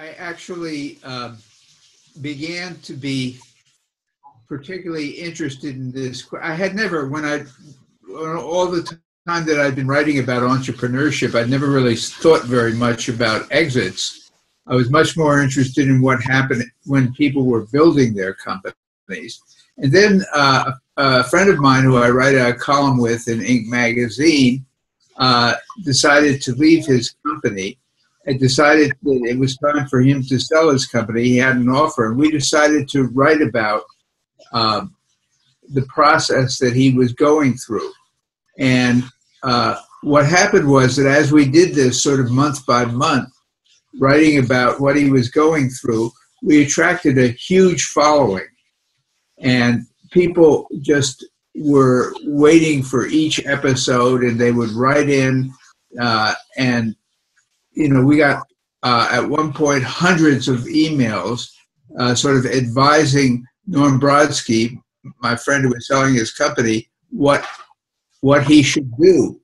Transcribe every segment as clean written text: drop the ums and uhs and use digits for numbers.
I actually began to be particularly interested in this. I had never, all the time that I'd been writing about entrepreneurship, I'd never really thought very much about exits. I was much more interested in what happened when people were building their companies. And then a friend of mine who I write a column with in Inc. magazine decided to leave his company and decided that it was time for him to sell his company. He had an offer, and we decided to write about the process that he was going through. And what happened was that as we did this sort of month by month, writing about what he was going through, we attracted a huge following. And people just were waiting for each episode, and they would write in. And, you know, we got at one point hundreds of emails sort of advising Norm Brodsky, my friend who was selling his company, what he should do.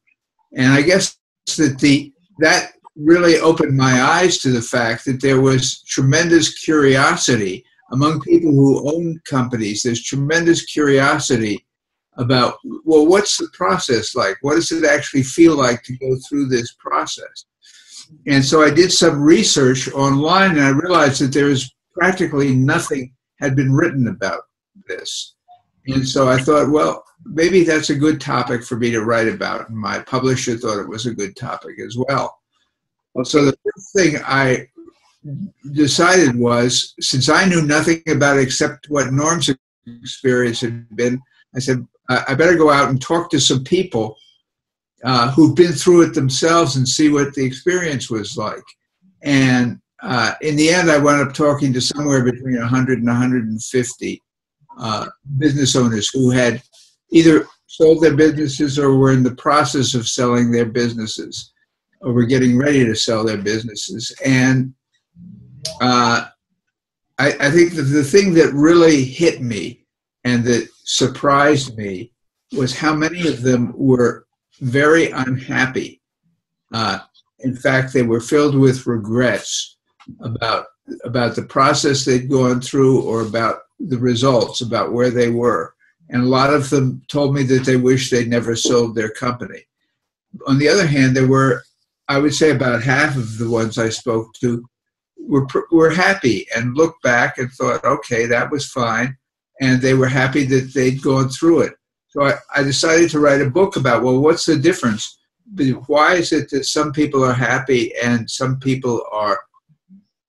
And I guess that really opened my eyes to the fact that there was tremendous curiosity among people who own companies. There's tremendous curiosity about, well, what's the process like? What does it actually feel like to go through this process? And so I did some research online, and I realized that there was practically nothing had been written about this. And so I thought, well, maybe that's a good topic for me to write about. And my publisher thought it was a good topic as well. So the first thing I decided was, since I knew nothing about it except what Norm's experience had been, I said, I better go out and talk to some people who've been through it themselves and see what the experience was like. And in the end, I wound up talking to somewhere between 100 and 150 business owners who had either sold their businesses or were in the process of selling their businesses or were getting ready to sell their businesses. And I think that the thing that really hit me and that surprised me was how many of them were very unhappy. In fact, they were filled with regrets about the process they'd gone through or about the results, about where they were. And a lot of them told me that they wish they'd never sold their company. On the other hand, there were, I would say, about half of the ones I spoke to were happy and looked back and thought, okay, that was fine. And they were happy that they'd gone through it. So I decided to write a book about, well, what's the difference? Why is it that some people are happy and some people are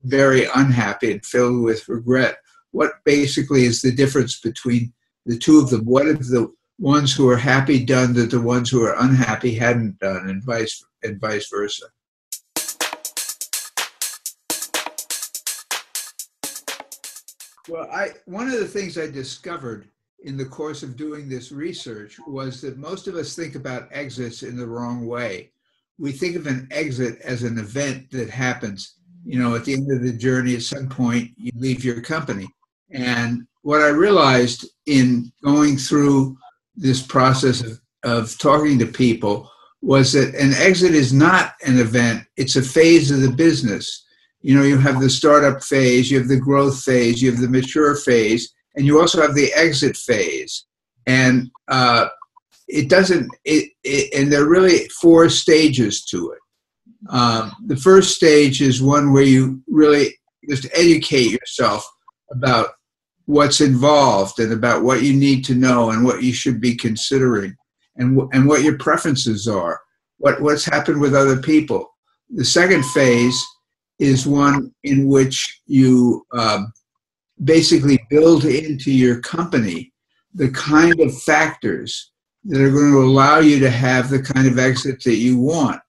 very unhappy and filled with regret? What basically is the difference between the two of them? What have the ones who are happy done that the ones who are unhappy hadn't done, and vice versa? Well, one of the things I discovered in the course of doing this research was that most of us think about exits in the wrong way. We think of an exit as an event that happens, you know, at the end of the journey. At some point, you leave your company. And what I realized in going through this process of talking to people was that an exit is not an event, it's a phase of the business. You know, you have the startup phase, you have the growth phase, you have the mature phase, and you also have the exit phase. And and there are really 4 stages to it. The first stage is one where you really just educate yourself about what's involved and about what you need to know and what you should be considering and what your preferences are, what's happened with other people. The second phase is one in which you basically build into your company the kind of factors that are going to allow you to have the kind of exit that you want.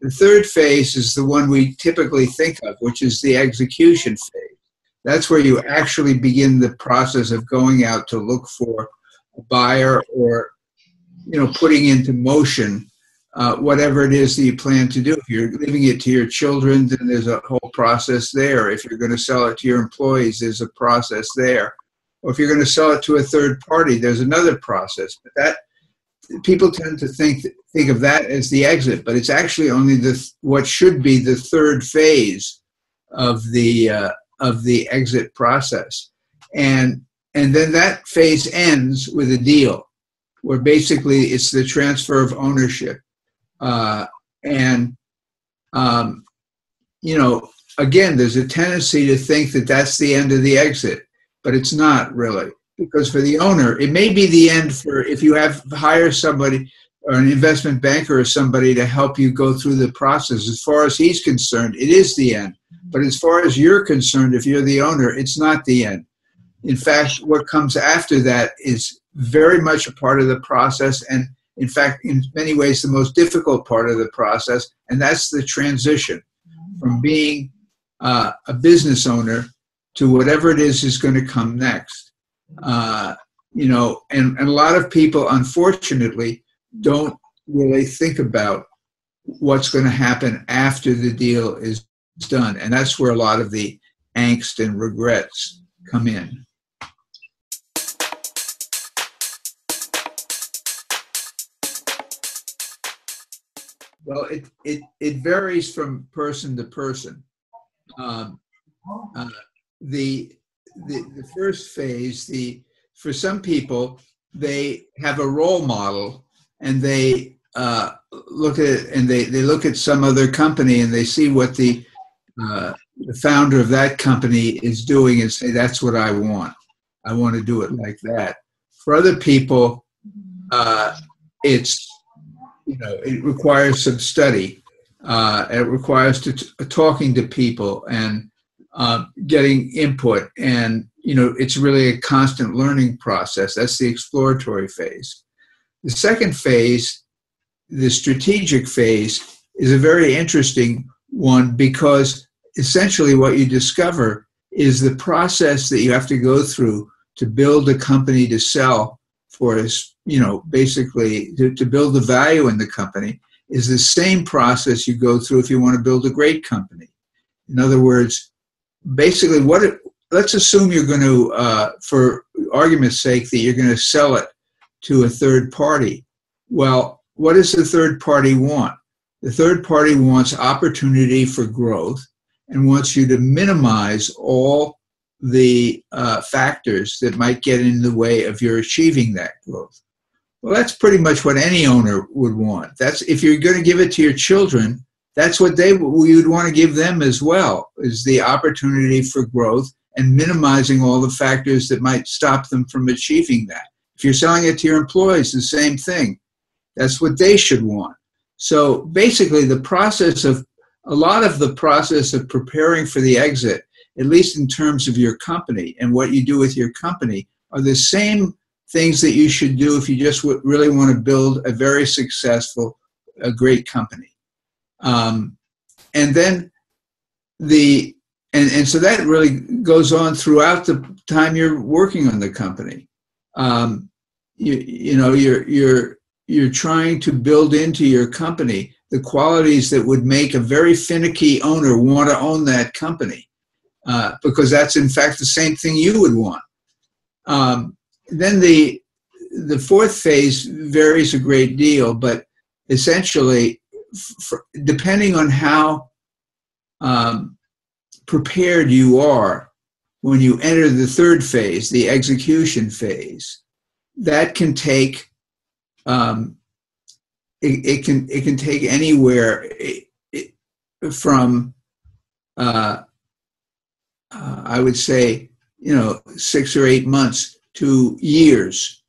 The third phase is the one we typically think of, which is the execution phase. That's where you actually begin the process of going out to look for a buyer or, you know, putting into motion whatever it is that you plan to do. If you're leaving it to your children, then there's a whole process there. If you're going to sell it to your employees, there's a process there. Or if you're going to sell it to a third party, there's another process. But that people tend to think of that as the exit, but it's actually only what should be the third phase of the exit process, and then that phase ends with a deal, where basically it's the transfer of ownership, and you know, again, there's a tendency to think that that's the end of the exit, but it's not really, because for the owner, it may be the end for if you have hire somebody or an investment banker or somebody to help you go through the process. As far as he's concerned, it is the end. But as far as you're concerned, if you're the owner, it's not the end. In fact, what comes after that is very much a part of the process, and in fact, in many ways, the most difficult part of the process, and that's the transition from being a business owner to whatever it is going to come next. You know, and a lot of people, unfortunately, don't really think about what's going to happen after the deal is done. And that's where a lot of the angst and regrets come in. Well, it varies from person to person. The first phase, for some people, they have a role model, and they look at it, and they look at some other company, and they see what the founder of that company is doing, and say, that's what I want. I want to do it like that. For other people, it's, you know, it requires some study. It requires talking to people and getting input, and you know, it's really a constant learning process. That's the exploratory phase. The second phase, the strategic phase, is a very interesting one, because essentially what you discover is the process that you have to go through to build a company to sell for, you know, basically to build the value in the company is the same process you go through if you want to build a great company. In other words, basically let's assume you're going to, for argument's sake, that you're going to sell it to a third party. Well, what does the third party want? The third party wants opportunity for growth and wants you to minimize all the factors that might get in the way of your achieving that growth. Well, that's pretty much what any owner would want. That's, if you're going to give it to your children, that's what you'd want to give them as well, is the opportunity for growth and minimizing all the factors that might stop them from achieving that. If you're selling it to your employees, the same thing. That's what they should want. So basically, a lot of the process of preparing for the exit, at least in terms of your company and what you do with your company, are the same things that you should do if you just really want to build a very successful, a great company. And then and so that really goes on throughout the time you're working on the company. You know, you're trying to build into your company the qualities that would make a very finicky owner want to own that company, because that's in fact the same thing you would want. Then the fourth phase varies a great deal, but essentially, depending on how prepared you are when you enter the third phase, the execution phase, that can take it can take anywhere from I would say, you know, 6 or 8 months to years,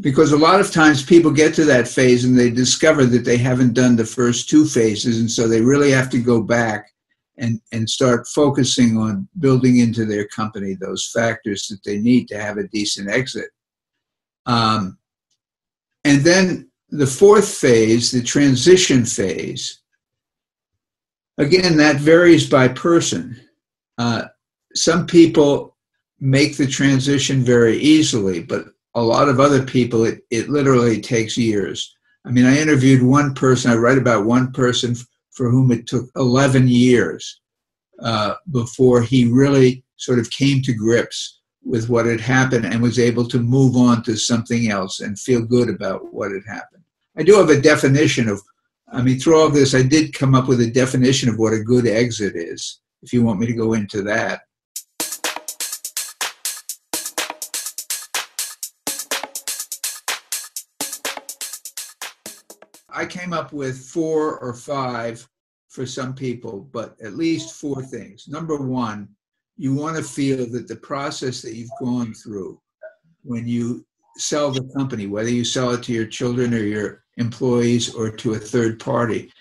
because a lot of times people get to that phase and they discover that they haven't done the first two phases, and so they really have to go back and start focusing on building into their company those factors that they need to have a decent exit. And then the fourth phase, the transition phase, again, that varies by person. Some people make the transition very easily, but a lot of other people, it literally takes years. I mean, I interviewed one person, I write about one person for whom it took 11 years before he really sort of came to grips with what had happened and was able to move on to something else and feel good about what had happened. I do have a definition of, I mean, through all this, I did come up with a definition of what a good exit is. if you want me to go into that. I came up with 4 or 5 for some people, but at least 4 things. Number one, you want to feel that the process that you've gone through when you sell the company, whether you sell it to your children or your employees or to a third party,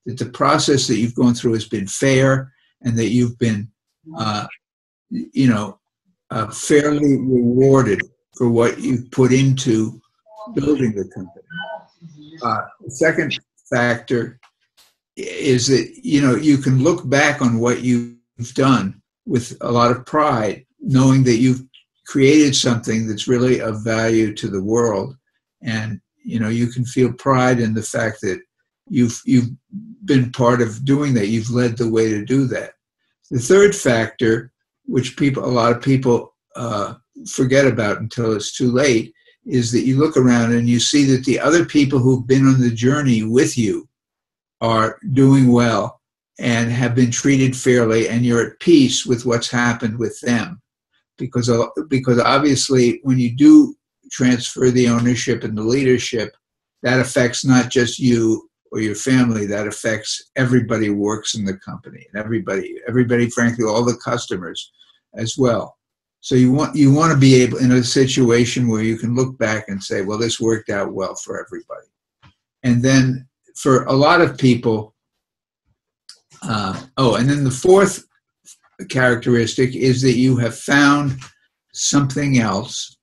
that the process that you've gone through has been fair and that you've been, fairly rewarded for what you've put into building the company. The second factor is that, you can look back on what you've done with a lot of pride, knowing that you've created something that's really of value to the world. And, you can feel pride in the fact that you've been part of doing that. You've led the way to do that. The third factor, which a lot of people forget about until it's too late, is that you look around and you see that the other people who've been on the journey with you are doing well and have been treated fairly, and you're at peace with what's happened with them. Because obviously when you do transfer the ownership and the leadership, that affects not just you or your family, that affects everybody who works in the company, and everybody, frankly, all the customers as well. So you want to be able, in a situation where you can look back and say, well, this worked out well for everybody. And then for a lot of people, and then the fourth characteristic is that you have found something else.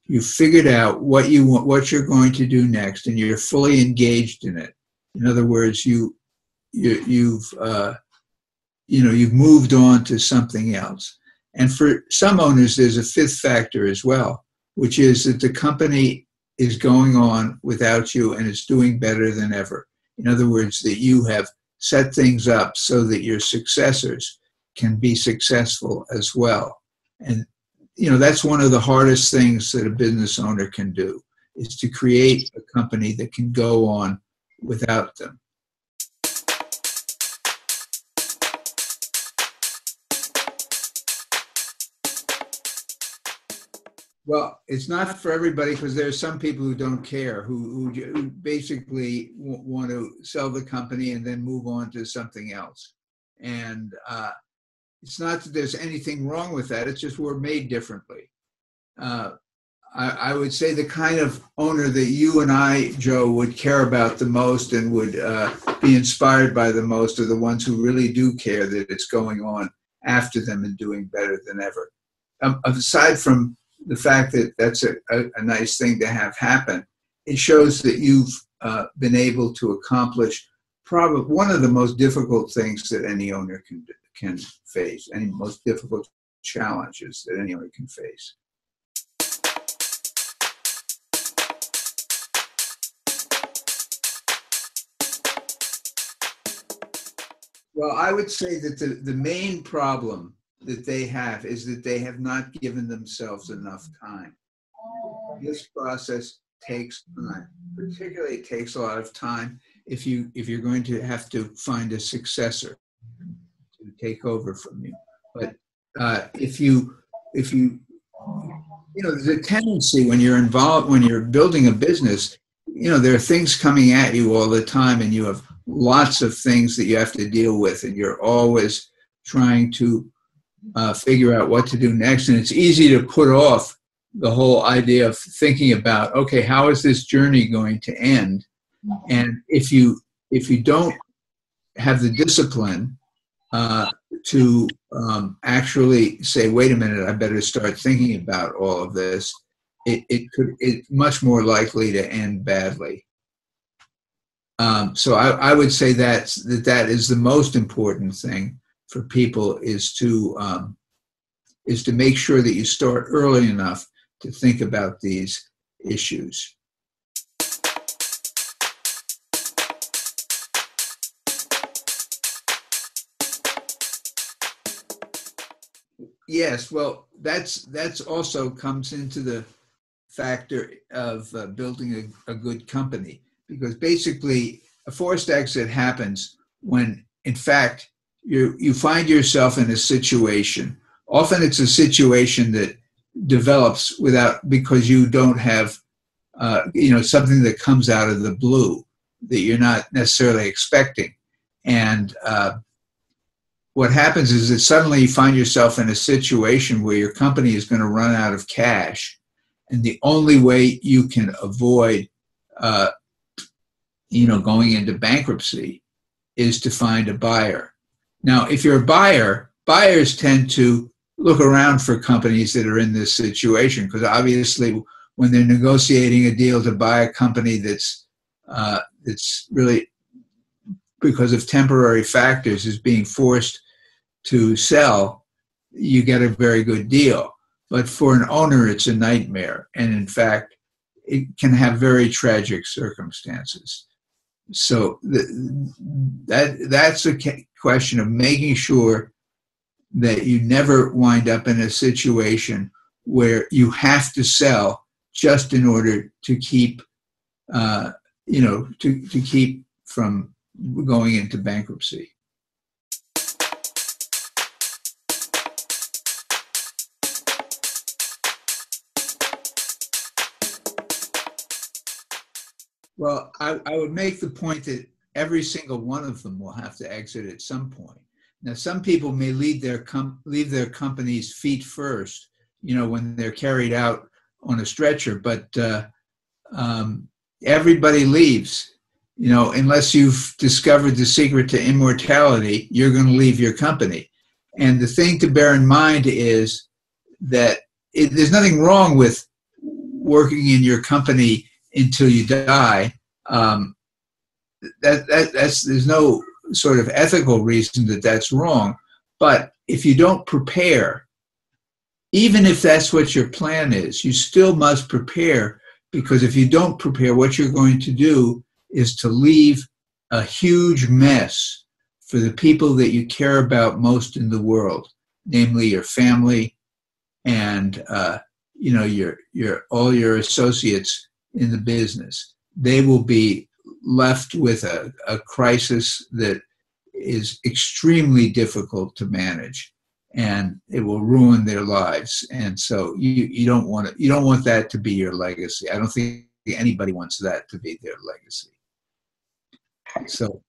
You figured out what you want, what you're going to do next, and you're fully engaged in it. In other words, you've moved on to something else. And for some owners, there's a fifth factor as well, which is that the company is going on without you and it's doing better than ever. In other words, that you have set things up so that your successors can be successful as well. And, that's one of the hardest things that a business owner can do, is to create a company that can go on without them. Well, it's not for everybody, because there are some people who don't care, who basically want to sell the company and then move on to something else. And it's not that there's anything wrong with that. It's just we're made differently. I would say the kind of owner that you and I, Joe, would care about the most and would be inspired by the most are the ones who really do care that it's going on after them and doing better than ever. Aside from the fact that that's a nice thing to have happen, it shows that you've been able to accomplish probably one of the most difficult things that any owner can face, any most difficult challenges that any owner can face. Well, I would say that the main problem that they have is that they have not given themselves enough time. This process takes time. Particularly, it takes a lot of time if you're going to have to find a successor to take over from you. But if you there's a tendency when you're involved, when you're building a business, there are things coming at you all the time, and you have lots of things that you have to deal with, and you're always trying to figure out what to do next. And it's easy to put off the whole idea of thinking about, okay, how is this journey going to end? And if you don't have the discipline to actually say, wait a minute, I better start thinking about all of this, it's much more likely to end badly. So I would say that is the most important thing for people, is to make sure that you start early enough to think about these issues. Yes, well, that's also comes into the factor of building a good company, because basically a forced exit happens when, in fact, you find yourself in a situation. Often it's a situation that develops because you don't have something that comes out of the blue that you're not necessarily expecting. And what happens is that suddenly you find yourself in a situation where your company is going to run out of cash, and the only way you can avoid going into bankruptcy is to find a buyer. Now, if you're a buyer, buyers tend to look around for companies that are in this situation, because obviously when they're negotiating a deal to buy a company that's really, because of temporary factors, is being forced to sell, you get a very good deal. But for an owner, it's a nightmare. And in fact, it can have very tragic circumstances. So that's a question of making sure that you never wind up in a situation where you have to sell just in order to keep, to keep from going into bankruptcy. Well, I would make the point that every single one of them will have to exit at some point. Now, some people may leave their company's feet first, when they're carried out on a stretcher, but everybody leaves. Unless you've discovered the secret to immortality, you're going to leave your company. And the thing to bear in mind is that there's nothing wrong with working in your company until you die. There's no sort of ethical reason that's wrong. But if you don't prepare, even if that's what your plan is, you still must prepare, because if you don't prepare, what you're going to do is to leave a huge mess for the people that you care about most in the world, namely your family and all your associates in the business. They will be left with a crisis that is extremely difficult to manage, and it will ruin their lives. And so you don't want that to be your legacy. I don't think anybody wants that to be their legacy. So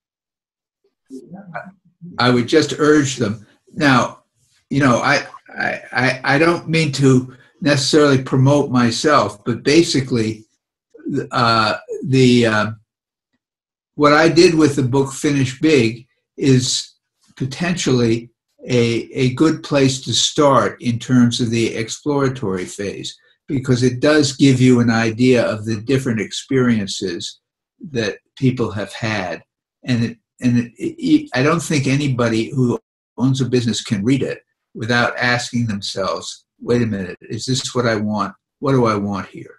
I would just urge them. Now, I don't mean to necessarily promote myself, but basically, what I did with the book Finish Big is potentially a good place to start in terms of the exploratory phase, because it does give you an idea of the different experiences that people have had. And I don't think anybody who owns a business can read it without asking themselves, wait a minute, is this what I want? What do I want here?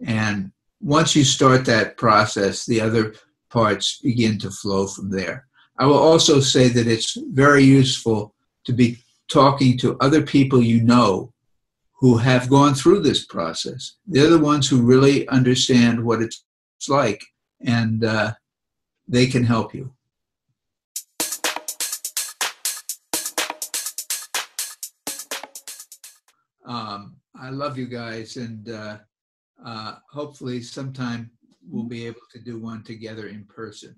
And once you start that process, the other parts begin to flow from there. I will also say that it's very useful to be talking to other people who have gone through this process. They're the ones who really understand what it's like, and they can help you. I love you guys, and hopefully sometime we'll be able to do one together in person.